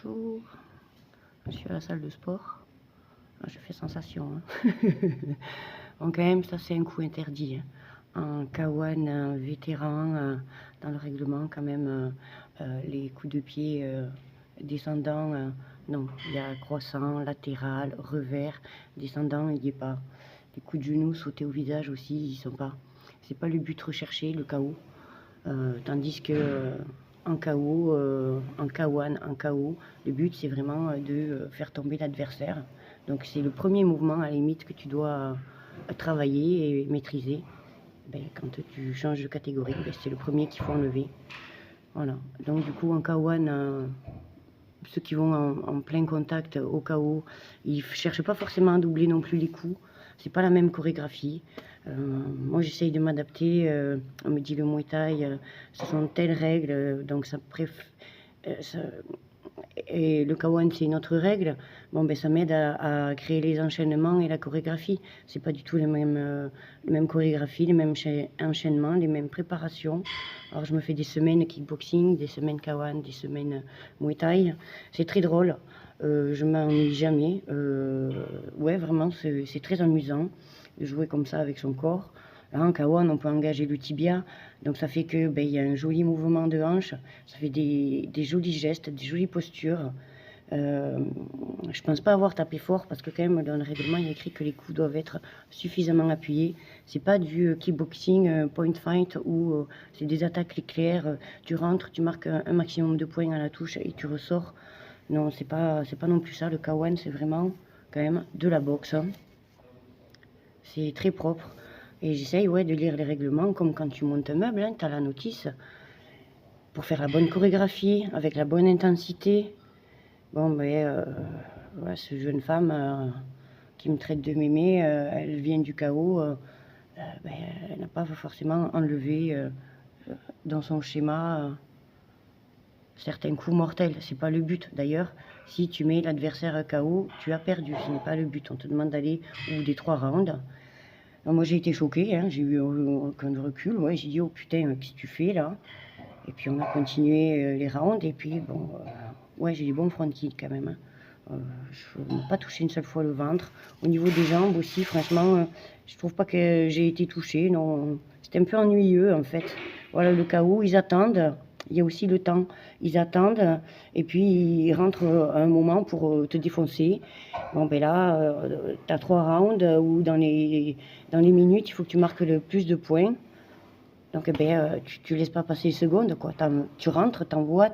Bonjour, je suis à la salle de sport. Je fais sensation. Hein. Bon, quand même, ça c'est un coup interdit. Hein. En K1 vétéran, dans le règlement, quand même, les coups de pied descendants, non, il y a croissant, latéral, revers, descendant, il n'y est pas. Les coups de genoux sautés au visage aussi, ils sont pas. C'est pas le but recherché, le KO. Tandis que en KO, en K1, en KO, le but c'est vraiment de faire tomber l'adversaire. Donc c'est le premier mouvement à la limite que tu dois travailler et maîtriser. Ben, quand tu changes de catégorie, ben, c'est le premier qu'il faut enlever. Voilà. Donc du coup en K1, ceux qui vont en plein contact au KO, ils ne cherchent pas forcément à doubler non plus les coups. C'est pas la même chorégraphie. Moi, j'essaye de m'adapter. On me dit le Muay Thai, ce sont telles règles, donc ça et le K1 c'est une autre règle. Bon, ben ça m'aide à créer les enchaînements et la chorégraphie. C'est pas du tout les mêmes chorégraphies, les mêmes enchaînements, les mêmes préparations. Alors je me fais des semaines kickboxing, des semaines K1, des semaines Muay Thai. C'est très drôle. Je m'ennuie jamais. Ouais, vraiment, c'est très amusant de jouer comme ça avec son corps. Là, en K1, on peut engager le tibia, donc ça fait que il y a un joli mouvement de hanche, ça fait des jolis gestes, des jolies postures. Je pense pas avoir tapé fort parce que quand même dans le règlement il y a écrit que les coups doivent être suffisamment appuyés. C'est pas du kickboxing point fight où c'est des attaques éclairs, tu rentres, tu marques un maximum de points à la touche et tu ressors. Non, c'est pas non plus ça. Le K1 c'est vraiment quand même de la boxe. Hein. C'est très propre. Et j'essaye de lire les règlements comme quand tu montes un meuble, hein, tu as la notice pour faire la bonne chorégraphie, avec la bonne intensité. Bon, voilà, ce jeune femme qui me traite de mémé, elle vient du chaos, elle n'a pas forcément enlevé dans son schéma certains coups mortels. C'est pas le but. D'ailleurs, si tu mets l'adversaire KO, tu as perdu. Ce n'est pas le but. On te demande d'aller au bout des 3 rounds. Alors moi j'ai été choquée, hein, j'ai eu aucun recul, j'ai dit oh putain qu'est-ce que tu fais là? Et puis on a continué les rounds et puis bon, j'ai des bons front kicks quand même. Hein. Je n'ai pas touché une seule fois le ventre. Au niveau des jambes aussi, franchement, je trouve pas que j'ai été touchée. Non, c'était un peu ennuyeux en fait. Voilà le KO, ils attendent. Il y a aussi le temps. Ils attendent et puis ils rentrent à un moment pour te défoncer. Bon, ben là, tu as 3 rounds où dans les minutes, il faut que tu marques le plus de points. Donc, tu laisses pas passer les secondes, quoi. Tu rentres, t'envoies,